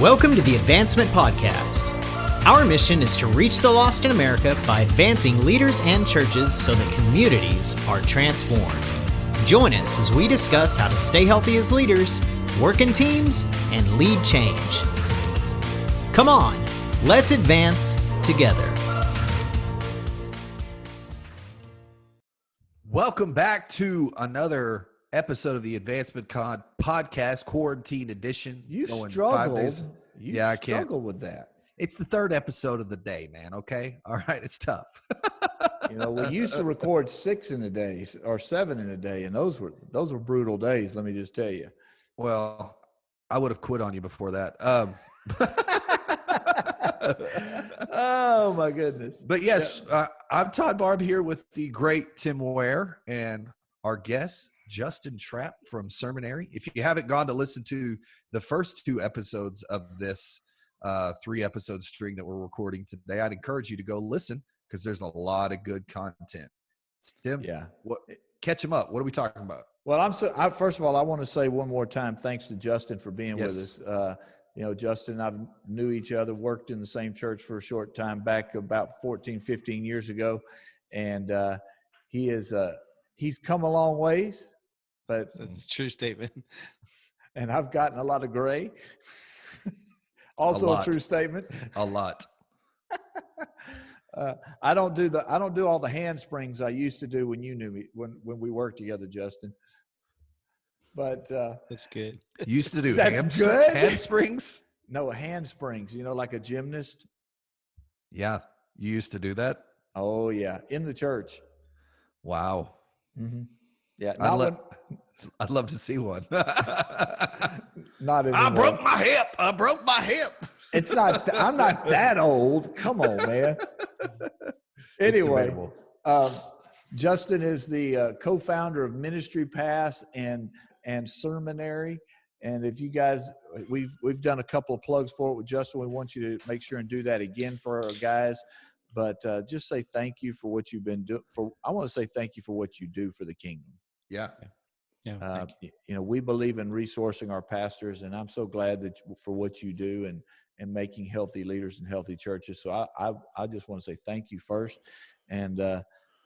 Welcome to the Advancement Podcast. Our mission is to reach the lost in America by advancing leaders and churches so that communities are transformed. Join us as we discuss how to stay healthy as leaders, work in teams, and lead change. Come on, let's advance together. Welcome back to another episode of the Advancement Podcast, Quarantine Edition. You going struggled. 5 days. I I can't. struggled with that. It's the third episode of the day, man. Okay, all right, it's tough. We used to record 6 in a day or 7 in a day, and those were brutal days. Let me just tell you. Well, I would have quit on you before that. Oh my goodness! But yes, I'm Todd Barb here with the great Tim Ware and our guest Justing Trapp from Seminary. If you haven't gone to listen to the first 2 episodes of this 3-episode string that we're recording today, I'd encourage you to go listen because there's a lot of good content. Tim, catch them up. What are we talking about? Well, first of all, I want to say one more time, thanks to Justin for being with us. Justin and I knew each other, worked in the same church for a short time back about 14, 15 years ago. And he's come a long ways, but that's a true statement. And I've gotten a lot of gray. Also a true statement. A lot. I don't do all the handsprings I used to do when you knew me, when we worked together, Justin. But that's good. You used to do good? handsprings? No, handsprings, like a gymnast. Yeah. You used to do that? Oh yeah. In the church. Wow. Mm-hmm. Yeah. I'd love to see one. Not anymore. I broke my hip. It's not. I'm not that old. Come on, man. Anyway, Justin is the co-founder of Ministry Pass and Seminary. And if you guys, we've done a couple of plugs for it with Justin. We want you to make sure and do that again for our guys. But just say thank you for what you've been doing. I want to say thank you for what you do for the kingdom. Yeah. We believe in resourcing our pastors, and I'm so glad that for what you do and making healthy leaders and healthy churches. So I just want to say thank you first. And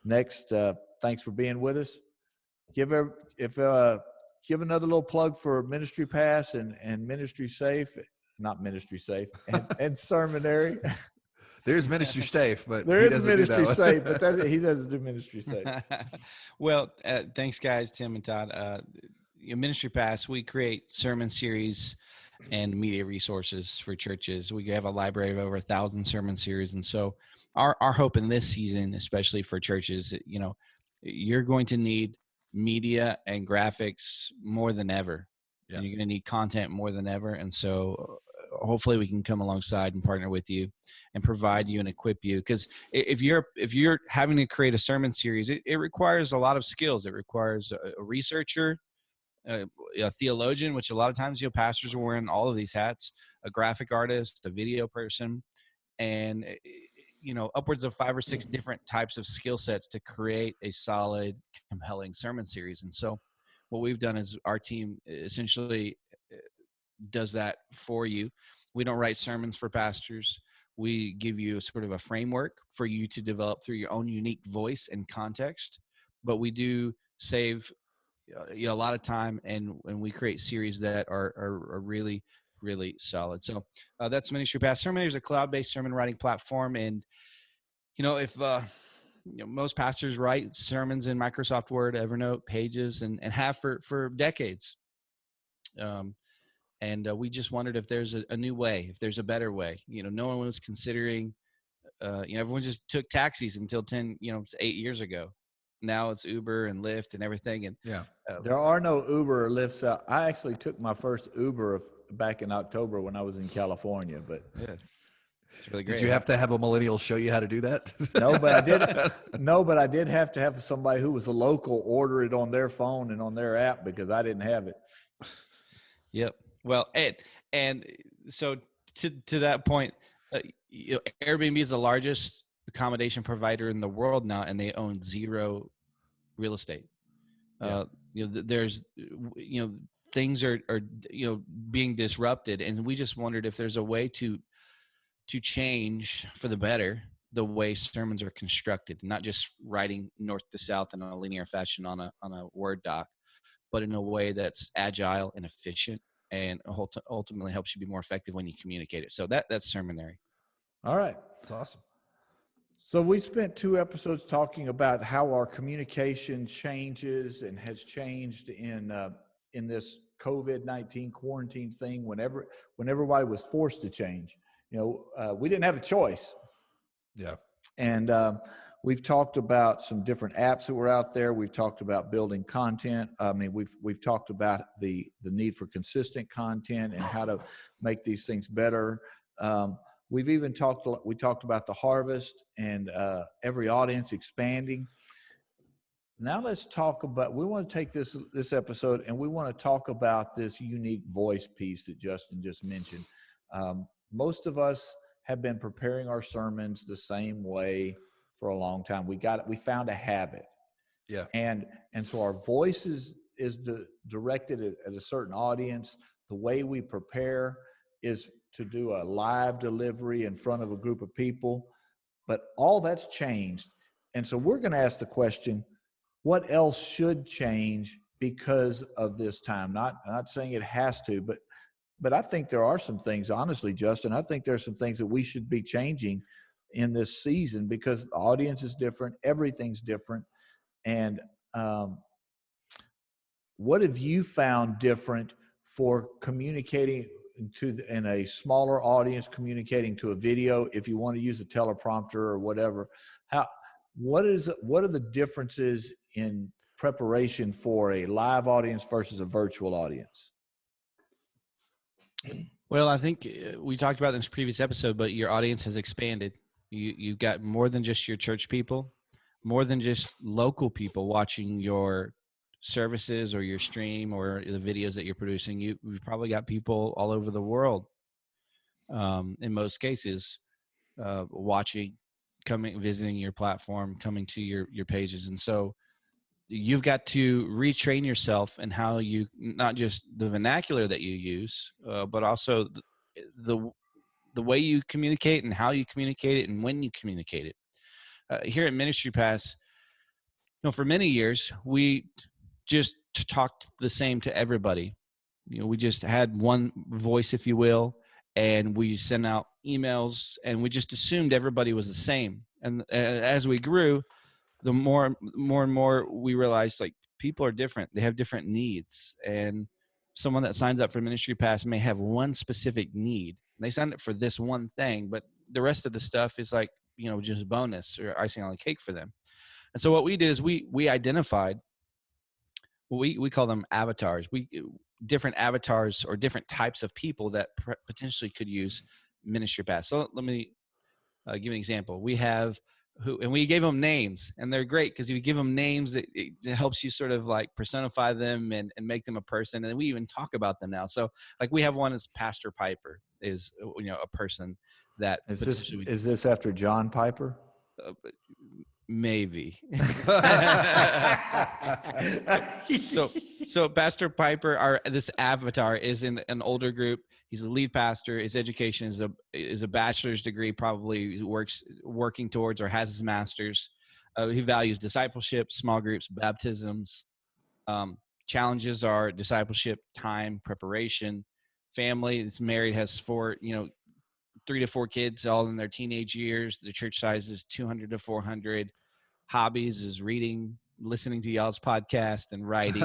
next, thanks for being with us. Give another little plug for Ministry Pass and Ministry Safe, not Ministry Safe, and Seminary. There's Ministry Safe, but there is Ministry Safe, but he doesn't do Ministry Safe. Well, thanks, guys, Tim and Todd. Ministry Pass, we create sermon series and media resources for churches. We have a library of over 1,000 sermon series, and so our hope in this season, especially for churches, you're going to need media and graphics more than ever. Yeah. And you're going to need content more than ever, and so hopefully we can come alongside and partner with you and provide you and equip you. Because if you're having to create a sermon series, it requires a lot of skills. It requires a researcher, a theologian, which a lot of times pastors are wearing all of these hats, a graphic artist, a video person, and upwards of 5 or 6 different types of skill sets to create a solid, compelling sermon series. And so what we've done is our team essentially does that for you. We don't write sermons for pastors. We give you sort of a framework for you to develop through your own unique voice and context, but we do save a lot of time, and we create series that are really, really solid. So that's Ministry Pass. Seminary is a cloud-based sermon writing platform, and if most pastors write sermons in Microsoft Word, Evernote, Pages, and have for decades. And we just wondered if there's a new way, if there's a better way. No one was considering, everyone just took taxis until 8 years ago. Now it's Uber and Lyft and everything. And there are no Uber or Lyfts out. I actually took my first Uber back in October when I was in California, but it's really great. Did you have to have a millennial show you how to do that? No, but I did. No, but I did have to have somebody who was a local order it on their phone and on their app because I didn't have it. Yep. Well, and so to that point, Airbnb is the largest accommodation provider in the world now, and they own 0 real estate. There's things are being disrupted, and we just wondered if there's a way to change for the better the way sermons are constructed, not just writing north to south in a linear fashion on a Word doc, but in a way that's agile and efficient, and ultimately helps you be more effective when you communicate it. So that's sermonary. All right. That's awesome. So we spent 2 episodes talking about how our communication changes and has changed in this COVID-19 quarantine thing. When everybody was forced to change, we didn't have a choice. Yeah. And we've talked about some different apps that were out there. We've talked about building content. I mean, we've talked about the need for consistent content and how to make these things better. We've even talked about the harvest and every audience expanding. Now let's talk about, we want to take this episode and we want to talk about this unique voice piece that Justin just mentioned. Most of us have been preparing our sermons the same way for a long time. We found a habit. Yeah. And so our voice is directed at a certain audience. The way we prepare is to do a live delivery in front of a group of people, but all that's changed. And so we're going to ask the question, what else should change because of this time? Not saying it has to, but I think there are some things, honestly, Justin, I think there's some things that we should be changing in this season because the audience is different. Everything's different. And what have you found different for communicating in a smaller audience, communicating to a video, if you want to use a teleprompter or whatever? What are the differences in preparation for a live audience versus a virtual audience? Well, I think we talked about this previous episode, but your audience has expanded. You've got more than just your church people, more than just local people watching your services or your stream or the videos that you're producing. You've probably got people all over the world, in most cases, watching, coming, visiting your platform, coming to your pages. And so you've got to retrain yourself in how you, not just the vernacular that you use, but also the way you communicate and how you communicate it and when you communicate it. Here at Ministry Pass, for many years, we just talked the same to everybody. We just had one voice, if you will, and we sent out emails and we just assumed everybody was the same. And as we grew, the more and more we realized, like, people are different. They have different needs. And someone that signs up for Ministry Pass may have one specific need. They signed up for this one thing, but the rest of the stuff is like, just bonus or icing on the cake for them. And so what we did is we identified, we call them avatars. Different avatars or different types of people that potentially could use Ministry Pass. So let me give an example. We have and we gave them names, and they're great because if you give them names, it helps you sort of like personify them and make them a person. And we even talk about them now. So like we have one as Pastor Piper is, a person that is this after John Piper? Maybe. So Pastor Piper, this avatar, is in an older group. He's a lead pastor. His education is a bachelor's degree, probably working towards or has his master's. He values discipleship, small groups, baptisms. Challenges are discipleship, time, preparation, family. He's married, has 3 to 4 kids, all in their teenage years. The church size is 200 to 400. Hobbies is reading, listening to y'all's podcast, and writing.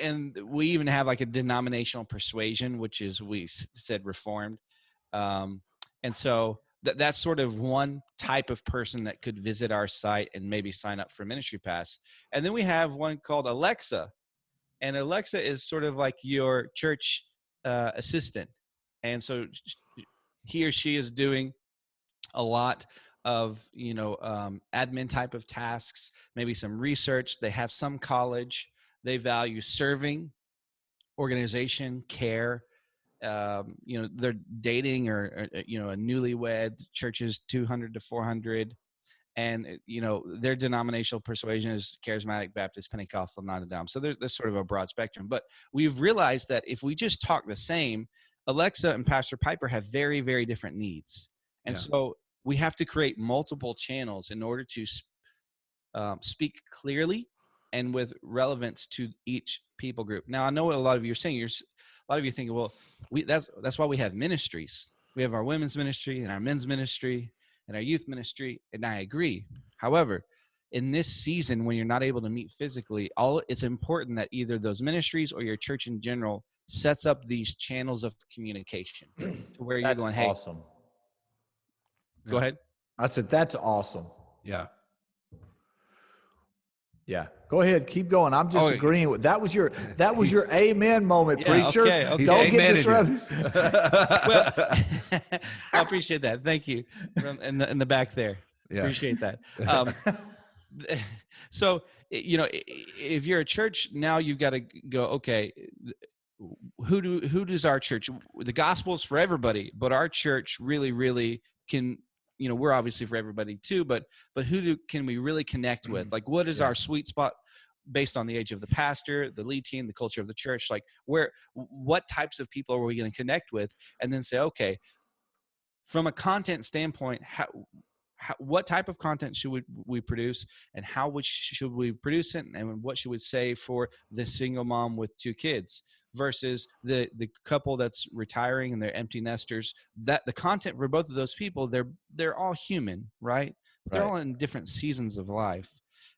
And we even have like a denominational persuasion, which is, we said, Reformed. And so that's sort of one type of person that could visit our site and maybe sign up for Ministry Pass. And then we have one called Alexa. And Alexa is sort of like your church assistant. And so he or she is doing a lot of, admin type of tasks, maybe some research. They have some college. They value serving, organization, care. They're dating or a newlywed. Churches 200 to 400. and their denominational persuasion is charismatic, Baptist, Pentecostal, non-dom. So there's sort of a broad spectrum. But we've realized that if we just talk the same, Alexa and Pastor Piper have very, very different needs. And so we have to create multiple channels in order to speak clearly and with relevance to each people group. Now, I know what a lot of you are saying. A lot of you thinking, well, that's why we have ministries. We have our women's ministry and our men's ministry and our youth ministry, and I agree. However, in this season, when you're not able to meet physically, it's important that either those ministries or your church in general sets up these channels of communication to where you're going, hey, awesome. Go ahead. I said, that's awesome. Yeah. Yeah. Go ahead. Keep going. I'm just agreeing with that was your amen moment, preacher. Okay. Don't get disrupted. Well, I appreciate that. Thank you. In the back there. Yeah. Appreciate that. So, if you're a church, now you've got to go, okay, who does our church? The gospel is for everybody, but our church really, really can, we're obviously for everybody too, but who can we really connect with? Like, what is our sweet spot based on the age of the pastor, the lead team, the culture of the church? Like, what types of people are we going to connect with? And then say, okay, from a content standpoint, what type of content should we produce, and should we produce it, and what should we say for the single mom with 2 kids versus the couple that's retiring and they're empty nesters? That the content for both of those people, they're all human, right? They're all in different seasons of life,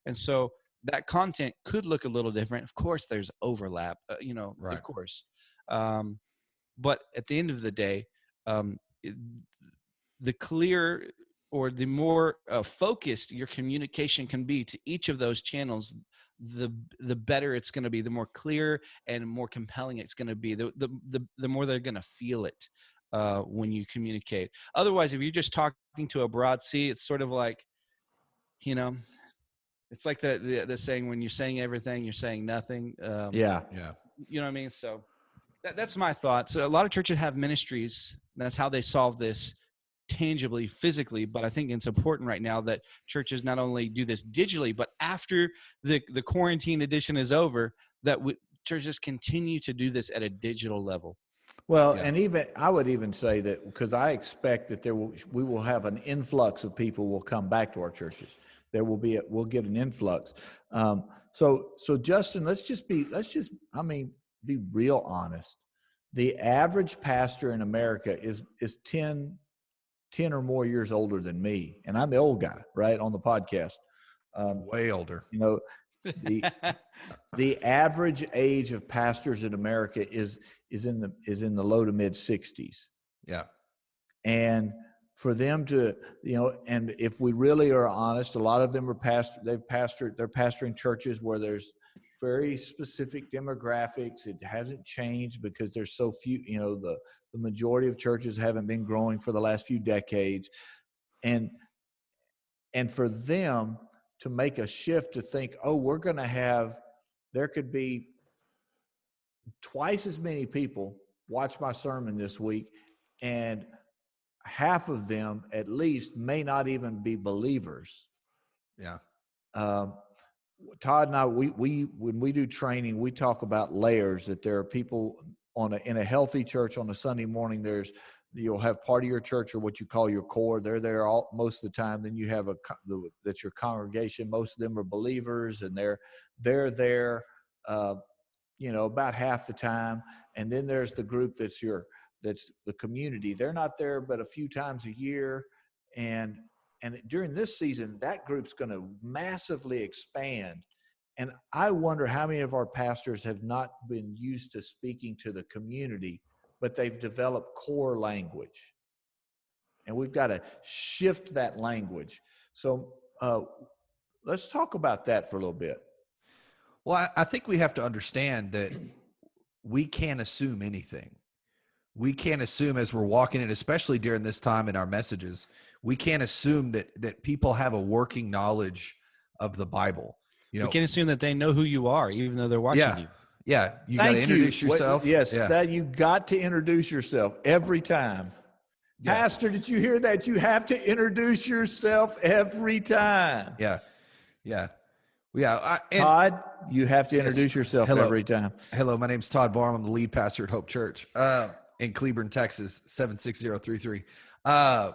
and so that content could look a little different. Of course, there's overlap, of course, but at the end of the day, the clear or the more focused your communication can be to each of those channels, the better it's going to be, the more clear and more compelling it's going to be, the more they're going to feel it when you communicate. Otherwise, if you're just talking to a broad sea, it's sort of like, it's like the saying, when you're saying everything, you're saying nothing. Yeah. You know what I mean? So that's my thought. So a lot of churches have ministries. That's how they solve this tangibly, physically, but I think it's important right now that churches not only do this digitally, but after the quarantine edition is over, that churches continue to do this at a digital level. Well, and even I would even say that, because I expect that we will have an influx of people will come back to our churches. We'll get an influx. So Justin, let's be real honest. The average pastor in America is 10 or more years older than me. And I'm the old guy, right, on the podcast. Way older. The average age of pastors in America is in the low to mid 60s. Yeah. And for them to, and if we really are honest, a lot of them they're pastoring churches where there's very specific demographics. It hasn't changed because there's so few, the majority of churches haven't been growing for the last few decades. And for them to make a shift to think, there could be twice as many people watch my sermon this week, and half of them at least may not even be believers. Yeah. Todd and I, we when we do training, we talk about layers, that there are people in a healthy church on a Sunday morning. You'll have part of your church, or what you call your core. They're there most of the time. Then you have that's your congregation. Most of them are believers, and they're there, about half the time. And then there's the group that's the community. They're not there but a few times a year, and during this season, that group's going to massively expand. And I wonder how many of our pastors have not been used to speaking to the community, but they've developed core language. And we've got to shift that language. So let's talk about that for a little bit. Well, I think we have to understand that we can't assume anything. We can't assume, as we're walking in, especially during this time in our messages, we can't assume that people have a working knowledge of the Bible. We can't assume that they know who you are, even though they're watching you. Yeah. You got to introduce yourself. That you got to introduce yourself every time. Yeah. Pastor, did you hear that? You have to introduce yourself every time. Yeah. Todd, you have to introduce yourself Hello. every time. Hello, my name's Todd Barham. I'm the lead pastor at Hope Church in Cleburne, Texas, 76033. I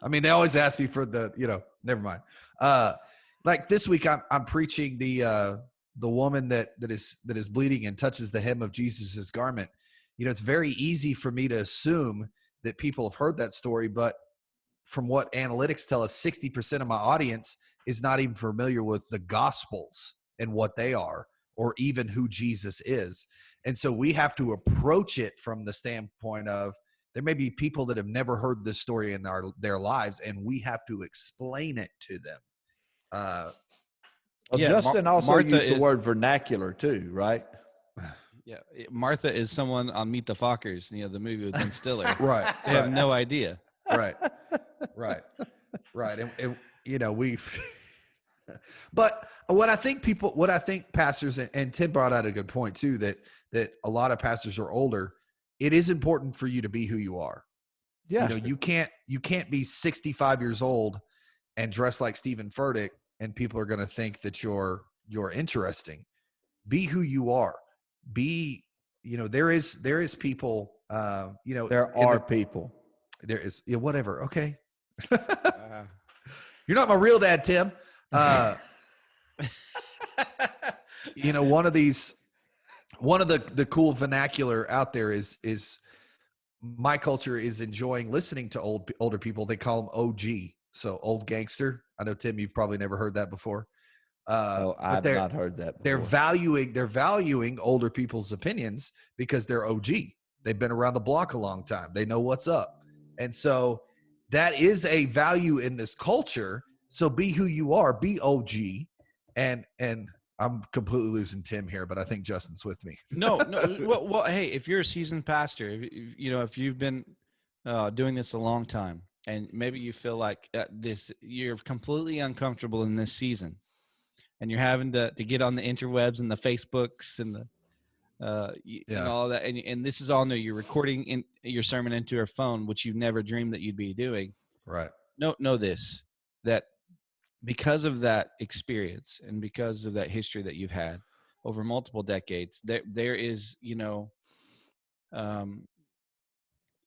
mean, they always ask me for never mind. Like this week, I'm preaching the woman that is bleeding and touches the hem of Jesus's garment. It's very easy for me to assume that people have heard that story, but from what analytics tell us, 60% of my audience is not even familiar with the Gospels and what they are, or even who Jesus is. And so we have to approach it from the standpoint of there may be people that have never heard this story in their lives, and we have to explain it to them. Justin also used the word vernacular too, right? Yeah, Martha is someone on Meet the Fockers, the movie with Ben Stiller. Right. They have no idea. Right. And we've, but what I think pastors, and Tim brought out a good point too, that a lot of pastors are older. It is important for you to be who you are. Yeah. You can't be 65 years old and dress like Stephen Furtick and people are going to think that you're interesting. Be who you are. Be, there is people, there are people. There is, whatever. Okay. You're not my real dad, Tim. One of the cool vernacular out there is my culture is enjoying listening to older people. They call them OG. So old gangster. I know, Tim, you've probably never heard that before. I've not heard that before. They're valuing older people's opinions because they're OG. They've been around the block a long time. They know what's up. And so that is a value in this culture. So be who you are, be OG. And I'm completely losing Tim here, but I think Justin's with me. No. Well, hey, if you're a seasoned pastor, if you've been doing this a long time, and maybe you feel like you're completely uncomfortable in this season, and you're having to get on the interwebs and the Facebooks and the and all that, and this is all new. You're recording your sermon into your phone, which you never dreamed that you'd be doing. Right. Know this, that because of that experience and because of that history that you've had over multiple decades, there is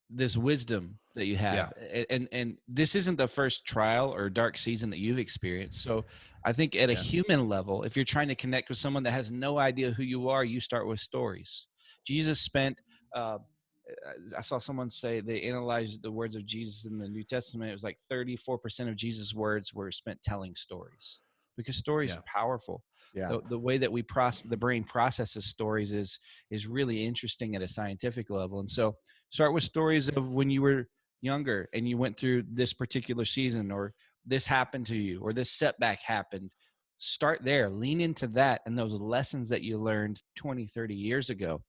this wisdom that you have, and this isn't the first trial or dark season that you've experienced. So I think at a human level, if you're trying to connect with someone that has no idea who you are, you start with stories. Jesus spent I saw someone say they analyzed the words of Jesus in the New Testament. It was like 34% of Jesus' words were spent telling stories, because stories are powerful. Yeah. The way that the brain processes stories is really interesting at a scientific level. And so start with stories of when you were younger and you went through this particular season, or this happened to you, or this setback happened. Start there, lean into that and those lessons that you learned 20, 30 years ago,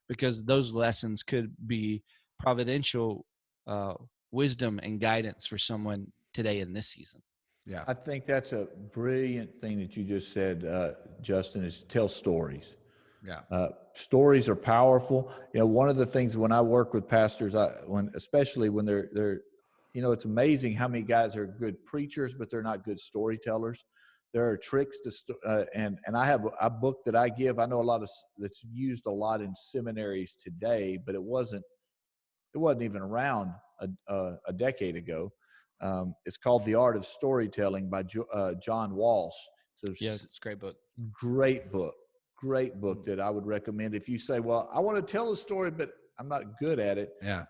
because those lessons could be providential wisdom and guidance for someone today in this season. Yeah. I think that's a brilliant thing that you just said, Justin, is tell stories. Yeah. Stories are powerful. One of the things when I work with pastors, especially when they're it's amazing how many guys are good preachers, but they're not good storytellers. There are tricks to, and I have a book that I give. I know that's used a lot in seminaries today, but it wasn't even around a decade ago. It's called The Art of Storytelling by John Walsh. It's a great book. Great book that I would recommend. If you say, well, I want to tell a story, but I'm not good at it. Yeah.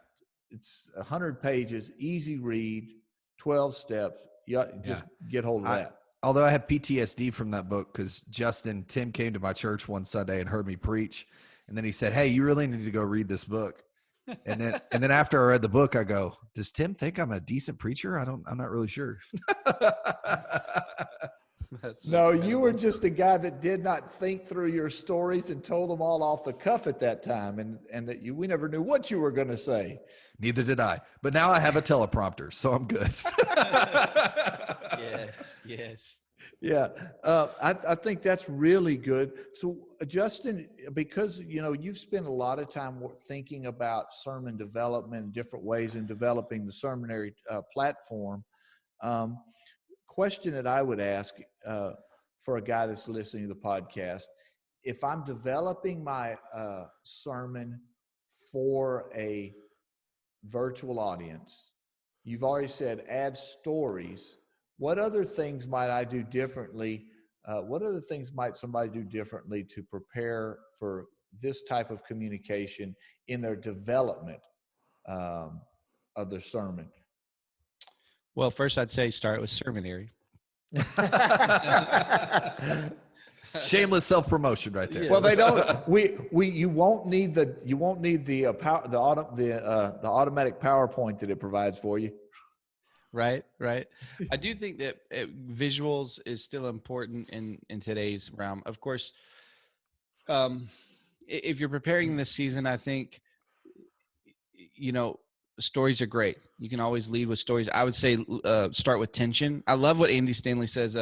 It's 100 pages, easy read, 12 steps. Just get hold of that. Although I have PTSD from that book, because Tim came to my church one Sunday and heard me preach. And then he said, "Hey, you really need to go read this book." And then after I read the book, I go, "Does Tim think I'm a decent preacher? I'm not really sure." No, you were just a guy that did not think through your stories and told them all off the cuff at that time. And that we never knew what you were going to say. Neither did I. But now I have a teleprompter, so I'm good. Yes. Yeah, I think that's really good. So, Justin, because you've spent a lot of time thinking about sermon development in different ways in developing the seminary platform. Um, Question that I would ask for a guy that's listening to the podcast: if I'm developing my sermon for a virtual audience, you've already said add stories. What other things might I do differently? What other things might somebody do differently to prepare for this type of communication in their development um, of their sermon? Well, first I'd say start with seminary. Shameless self-promotion right there. Yeah. Well, they don't. You won't need the automatic PowerPoint that it provides for you. Right. I do think that visuals is still important in today's realm. Of course, if you're preparing this season, I think, stories are great. You can always lead with stories. I would say start with tension. I love what Andy Stanley says.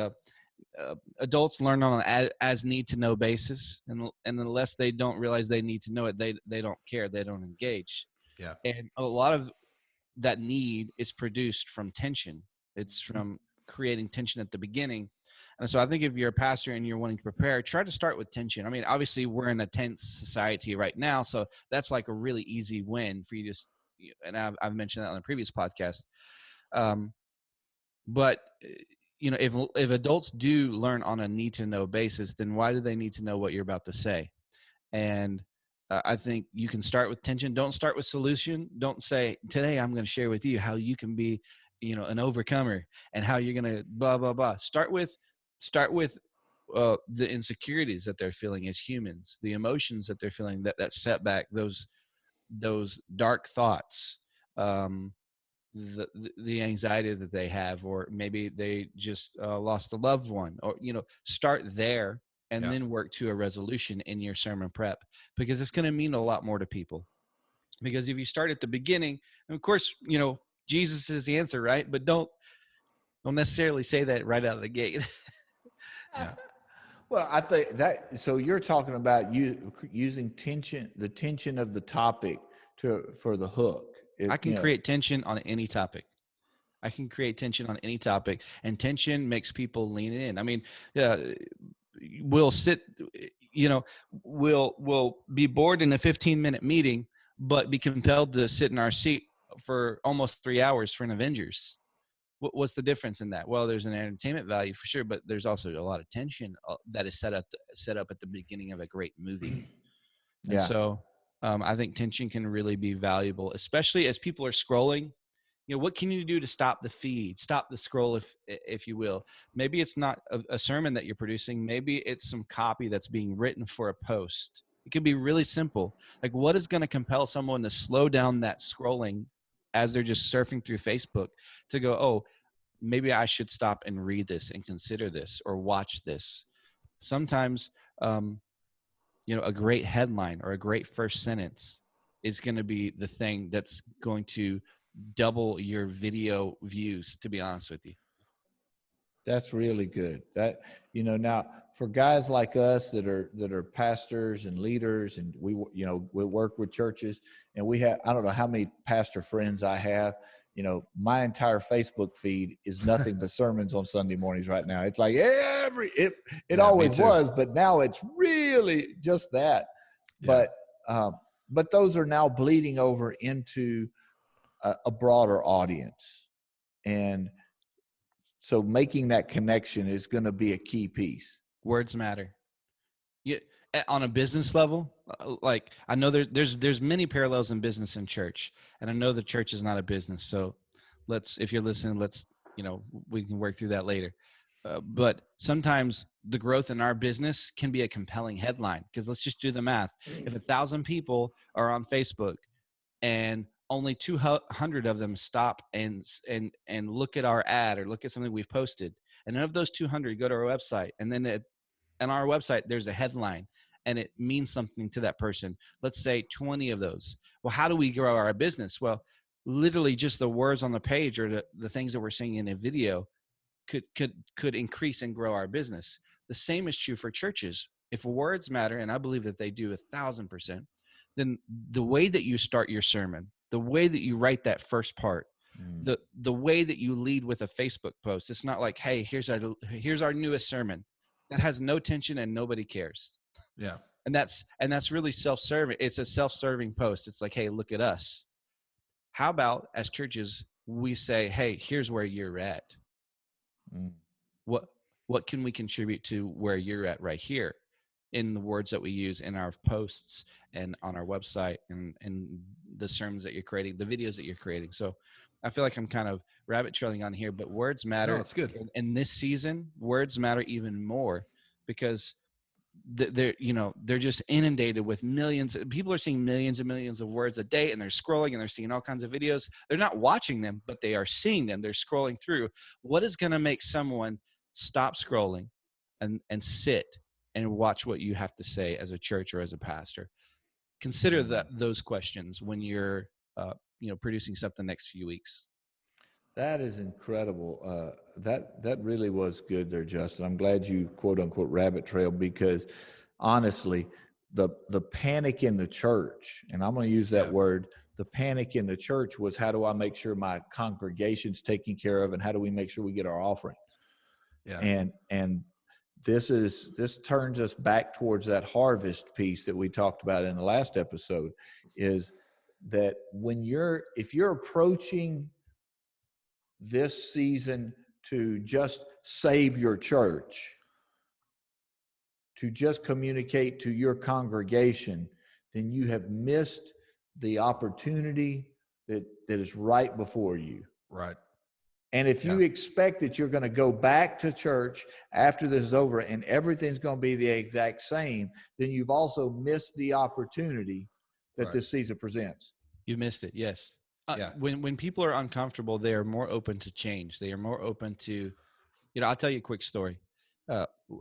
Adults learn on an as need to know basis, and unless they don't realize they need to know it, they don't care. They don't engage. Yeah. And a lot of that need is produced from tension. It's from creating tension at the beginning. And so I think if you're a pastor and you're wanting to prepare, try to start with tension. I mean, obviously we're in a tense society right now, so that's like a really easy win for you to, and I've mentioned that on the previous podcast. But if adults do learn on a need to know basis, then why do they need to know what you're about to say? And I think you can start with tension. Don't start with solution. Don't say, today I'm going to share with you how you can be, an overcomer and how you're going to blah, blah, blah. Start with the insecurities that they're feeling as humans, the emotions that they're feeling, that setback, those dark thoughts, the anxiety that they have, or maybe they just lost a loved one, or, start there. And then work to a resolution in your sermon prep, because it's going to mean a lot more to people. Because if you start at the beginning, and of course, Jesus is the answer, right? But don't necessarily say that right out of the gate. Yeah. Well, I think that, so you're talking about using the tension of the topic for the hook. I can create tension on any topic. And tension makes people lean in. I mean, we'll sit, we'll be bored in a 15-minute meeting, but be compelled to sit in our seat for almost 3 hours for an Avengers. What's the difference in that? Well, there's an entertainment value for sure, but there's also a lot of tension that is set up at the beginning of a great movie. And so I think tension can really be valuable, especially as people are scrolling. What can you do to stop the feed, stop the scroll, if you will? Maybe it's not a sermon that you're producing. Maybe it's some copy that's being written for a post. It could be really simple. Like, what is going to compel someone to slow down that scrolling as they're just surfing through Facebook to go, oh, maybe I should stop and read this and consider this or watch this. Sometimes, a great headline or a great first sentence is going to be the thing that's going to double your video views, to be honest with you. That's really good. That, now for guys like us that are pastors and leaders, and we work with churches, and I don't know how many pastor friends I have. My entire Facebook feed is nothing but sermons on Sunday mornings right now. It's like it always was, but now it's really just that. Yeah. But those are now bleeding over into a broader audience. And so making that connection is going to be a key piece. Words matter. Yeah, on a business level, like I know there's many parallels in business and church, and I know the church is not a business. So if you're listening, we can work through that later. But sometimes the growth in our business can be a compelling headline, because let's just do the math. If 1,000 people are on Facebook and only 200 of them stop and look at our ad or look at something we've posted, and none of those 200 go to our website, and then on our website there's a headline and it means something to that person, let's say 20 of those. Well, how do we grow our business? Well, literally just the words on the page or the things that we're seeing in a video could increase and grow our business. The same is true for churches. If words matter, and I believe that they do 1,000%, then the way that you start your sermon, the way that you write that first part, the way that you lead with a Facebook post, it's not like, hey, here's our newest sermon. That has no tension and nobody cares. Yeah. And that's really self-serving. It's a self-serving post. It's like, hey, look at us. How about as churches, we say, hey, here's where you're at. What can we contribute to where you're at right here in the words that we use in our posts and on our website and the sermons that you're creating, the videos that you're creating. So I feel like I'm kind of rabbit trailing on here, but words matter. No, it's good. In this season, words matter even more because they're just inundated with millions. People are seeing millions and millions of words a day, and they're scrolling and they're seeing all kinds of videos. They're not watching them, but they are seeing them. They're scrolling through. What is going to make someone stop scrolling and sit and watch what you have to say as a church or as a pastor? Consider those questions when you're producing stuff the next few weeks. That is incredible. That really was good there, Justin. I'm glad you quote unquote rabbit trail, because honestly, the panic in the church, and I'm going to use that word, the panic in the church was, how do I make sure my congregation's taken care of, and how do we make sure we get our offerings? Yeah. And this turns us back towards that harvest piece that we talked about in the last episode, is that if you're approaching this season to just save your church, to just communicate to your congregation, then you have missed the opportunity that is right before you. Right. And if you expect that you're going to go back to church after this is over and everything's going to be the exact same, then you've also missed the opportunity that this season presents. You've missed it. Yes. When people are uncomfortable, they are more open to change. They are more open to, I'll tell you a quick story.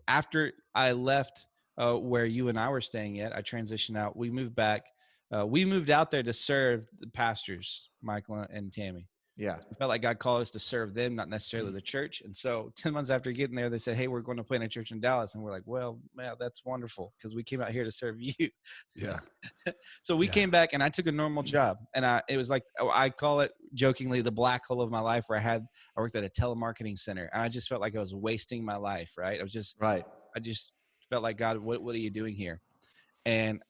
After I left where you and I were staying at, I transitioned out. We moved back. We moved out there to serve the pastors, Michael and Tammy. Yeah. I felt like God called us to serve them, not necessarily the church. And so 10 months after getting there, they said, hey, we're going to plant a church in Dallas. And we're like, well, man, that's wonderful, because we came out here to serve you. Yeah. So we came back, and I took a normal job. And it was like, I call it jokingly the black hole of my life, where I worked at a telemarketing center. And I just felt like I was wasting my life, right? I just felt like, God, what are you doing here? And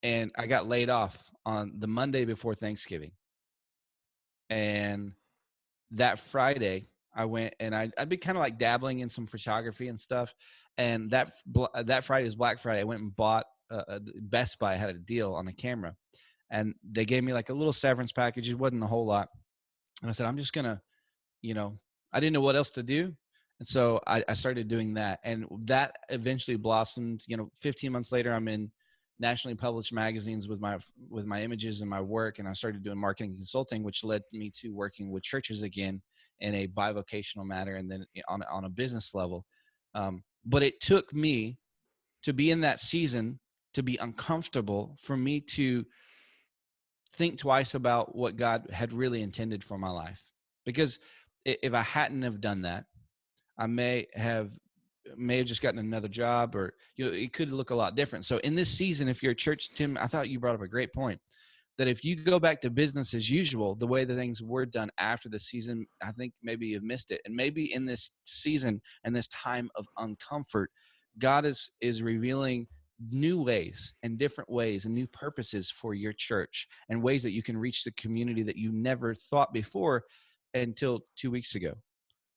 I got laid off on the Monday before Thanksgiving. And that Friday, I went and I'd been kind of like dabbling in some photography and stuff. And that Friday is Black Friday. I went and bought Best Buy had a deal on a camera, and they gave me like a little severance package. It wasn't a whole lot. And I said, I'm just going to, I didn't know what else to do. And so I started doing that. And that eventually blossomed. 15 months later, I'm in nationally published magazines with my images and my work, and I started doing marketing and consulting, which led me to working with churches again in a bivocational manner, and then on a business level. But it took me to be in that season, to be uncomfortable, for me to think twice about what God had really intended for my life. Because if I hadn't have done that, I may have just gotten another job, or it could look a lot different. So in this season, if you're a church, Tim, I thought you brought up a great point, that if you go back to business as usual, the way the things were done after the season, I think maybe you've missed it. And maybe in this season and this time of uncomfort, God is revealing new ways and different ways and new purposes for your church, and ways that you can reach the community that you never thought before until 2 weeks ago.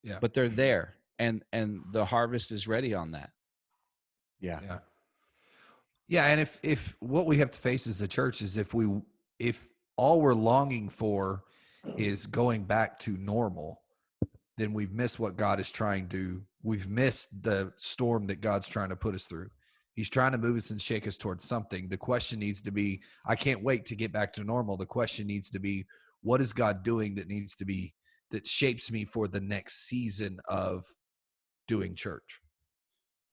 Yeah. But they're there. And the harvest is ready on that. Yeah. And if what we have to face as the church is if all we're longing for is going back to normal, then we've missed what God is trying to. We've missed the storm that God's trying to put us through. He's trying to move us and shake us towards something. The question needs to be, I can't wait to get back to normal. The question needs to be, what is God doing that shapes me for the next season of doing church?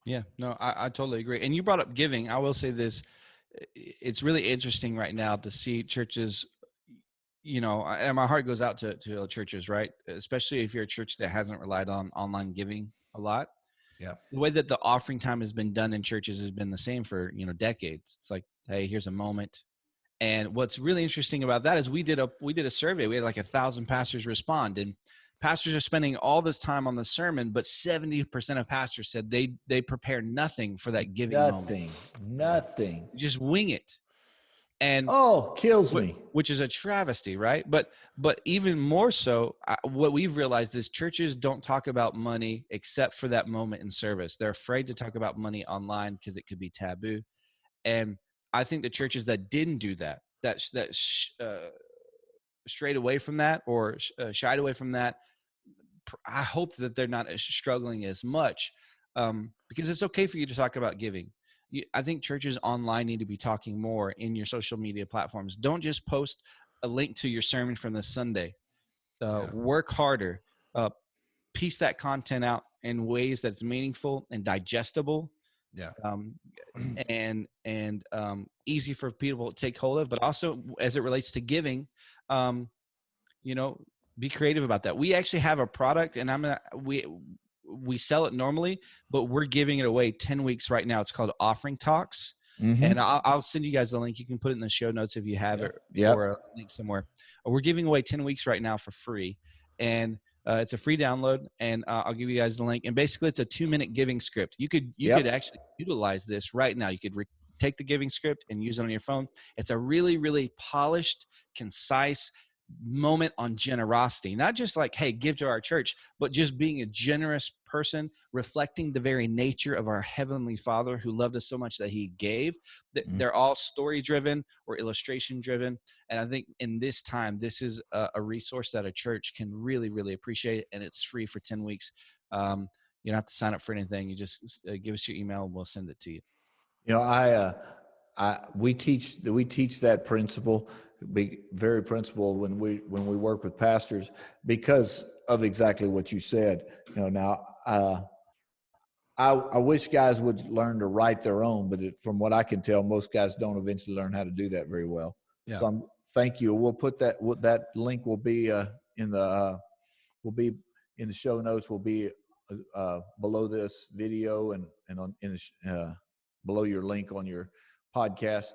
Yeah, no, I totally agree. And you brought up giving. I will say this, it's really interesting right now to see churches, and my heart goes out to churches, right? Especially if you're a church that hasn't relied on online giving a lot. Yeah. The way that the offering time has been done in churches has been the same for, decades. It's like, hey, here's a moment. And what's really interesting about that is we did a survey. We had like 1,000 pastors respond, and pastors are spending all this time on the sermon, but 70% of pastors said they prepare nothing for that giving moment. Nothing. Just wing it. And kills me. Which is a travesty, right? But even more so, what we've realized is churches don't talk about money except for that moment in service. They're afraid to talk about money online because it could be taboo. And I think the churches that didn't do that strayed away from that or shied away from that, I hope that they're not struggling as much, because it's okay for you to talk about giving. I think churches online need to be talking more in your social media platforms. Don't just post a link to your sermon from this Sunday. Work harder. Piece that content out in ways that's meaningful and digestible. Yeah. And easy for people to take hold of, but also as it relates to giving, be creative about that. We actually have a product, and we sell it normally, but we're giving it away 10 weeks right now. It's called Offering Talks. Mm-hmm. And I'll send you guys the link. You can put it in the show notes if you have it, or a link somewhere. We're giving away 10 weeks right now for free. And it's a free download, and I'll give you guys the link. And basically, it's a 2-minute giving script. You could actually utilize this right now. You could take the giving script and use it on your phone. It's a really, really polished, concise moment on generosity. Not just like, hey, give to our church, but just being a generous person, reflecting the very nature of our Heavenly Father who loved us so much that He gave. They're all story-driven or illustration-driven. And I think in this time, this is a resource that a church can really, really appreciate, and it's free for 10 weeks. You don't have to sign up for anything. You just give us your email, and we'll send it to you. We teach that principle, very principle when we work with pastors, because of exactly what you said. Now I wish guys would learn to write their own, but from what I can tell, most guys don't eventually learn how to do that very well. Yeah. So thank you. We'll put that link will be in the show notes. Will be below this video and on below your link on your podcast.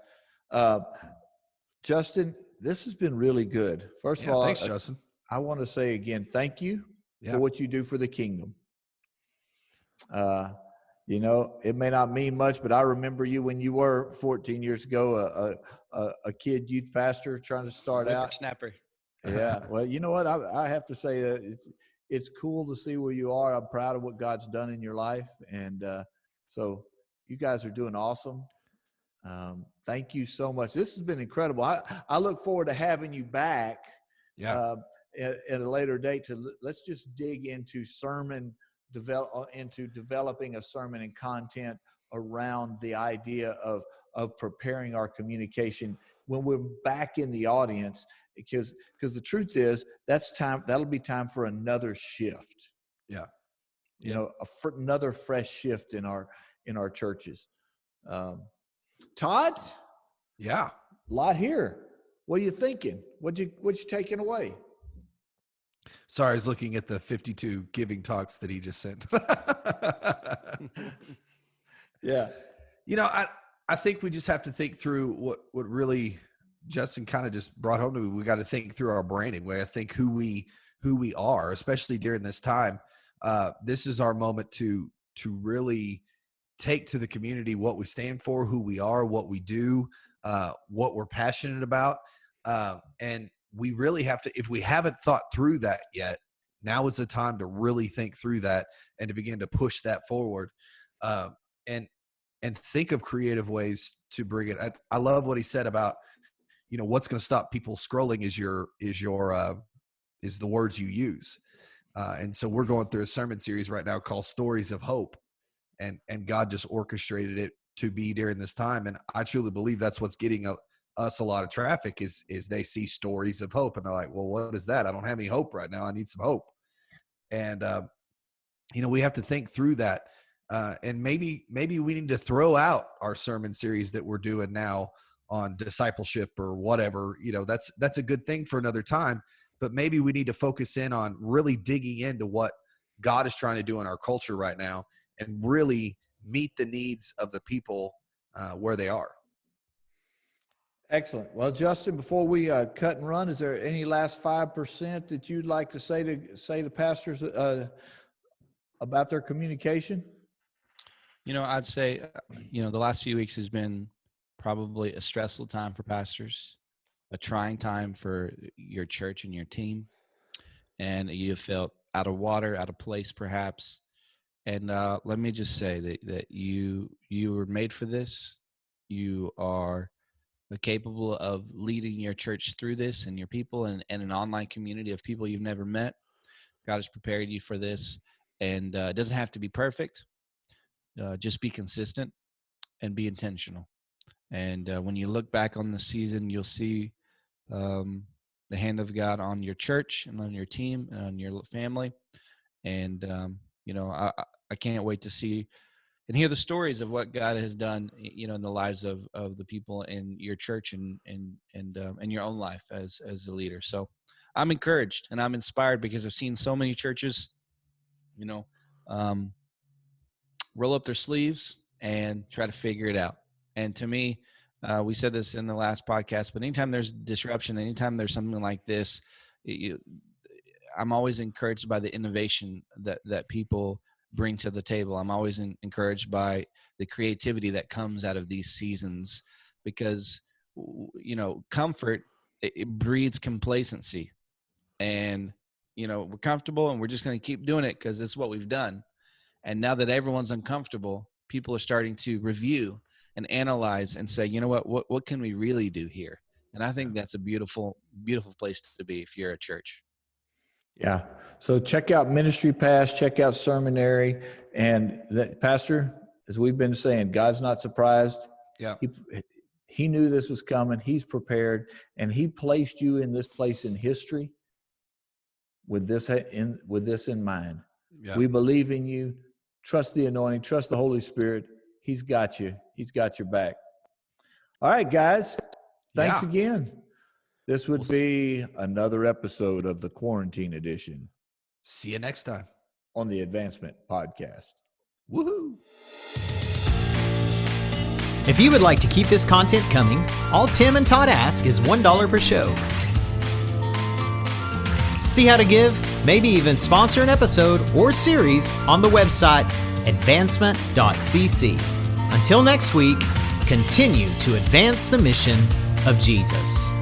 Justin, this has been really good. First of all, thanks, Justin. I want to say again, thank you for what you do for the kingdom. It may not mean much, but I remember you when you were 14 years ago, a kid youth pastor trying to start out. Snapper. Yeah. Well, you know what? I have to say that it's cool to see where you are. I'm proud of what God's done in your life. And so you guys are doing awesome. Thank you so much. This has been incredible. I look forward to having you back at a later date. Let's just dig into developing a sermon and content around the idea of preparing our communication when we're back in the audience, because the truth is that'll be time for another shift. Yeah. Another fresh shift in our churches. Todd? Yeah. A lot here. What are you thinking? What you taking away? Sorry, I was looking at the 52 giving talks that he just sent. Yeah. I think we just have to think through what really Justin kind of just brought home to me. We got to think through our branding. We got to think who we are, especially during this time. This is our moment to really take to the community what we stand for, who we are, what we do, what we're passionate about. And we really have to, if we haven't thought through that yet, now is the time to really think through that and to begin to push that forward. And think of creative ways to bring it. I love what he said about, what's going to stop people scrolling is the words you use. And so we're going through a sermon series right now called Stories of Hope. And God just orchestrated it to be during this time. And I truly believe that's what's getting us a lot of traffic is they see stories of hope. And they're like, well, what is that? I don't have any hope right now. I need some hope. And, we have to think through that. And maybe we need to throw out our sermon series that we're doing now discipleship or whatever. That's a good thing for another time. But maybe we need to focus in on really digging into what God is trying to do in our culture right now and really meet the needs of the people where they are. Excellent. Well, Justin, before we cut and run, is there any last 5% that you'd like to say to pastors about their communication? I'd say, the last few weeks has been probably a stressful time for pastors, a trying time for your church and your team, and you have felt out of water, out of place, perhaps. And let me just say that you were made for this. You are capable of leading your church through this and your people and an online community of people you've never met. God has prepared you for this, and it doesn't have to be perfect. Just be consistent and be intentional. And when you look back on the season, you'll see the hand of God on your church and on your team and on your family. And, I can't wait to see and hear the stories of what God has done, in the lives of the people in your church and your own life as a leader. So I'm encouraged and I'm inspired because I've seen so many churches, roll up their sleeves and try to figure it out. And to me, we said this in the last podcast, but anytime there's disruption, anytime there's something like this, I'm always encouraged by the innovation that people bring to the table. I'm always encouraged by the creativity that comes out of these seasons because, comfort, it breeds complacency. And, we're comfortable and we're just going to keep doing it because it's what we've done. And now that everyone's uncomfortable, people are starting to review and analyze and say, what can we really do here? And I think that's a beautiful, beautiful place to be if you're a church. Yeah. So check out Ministry Pass, check out Seminary. And that, Pastor, as we've been saying, God's not surprised. Yeah. He knew this was coming. He's prepared. And he placed you in this place in history with this in mind. Yeah. We believe in you. Trust the anointing. Trust the Holy Spirit. He's got you. He's got your back. All right, guys. Thanks again. This would be another episode of the Quarantine Edition. See you next time on the Advancement Podcast. Woohoo! If you would like to keep this content coming, all Tim and Todd ask is $1 per show. See how to give, maybe even sponsor an episode or series on the website advancement.cc. Until next week, continue to advance the mission of Jesus.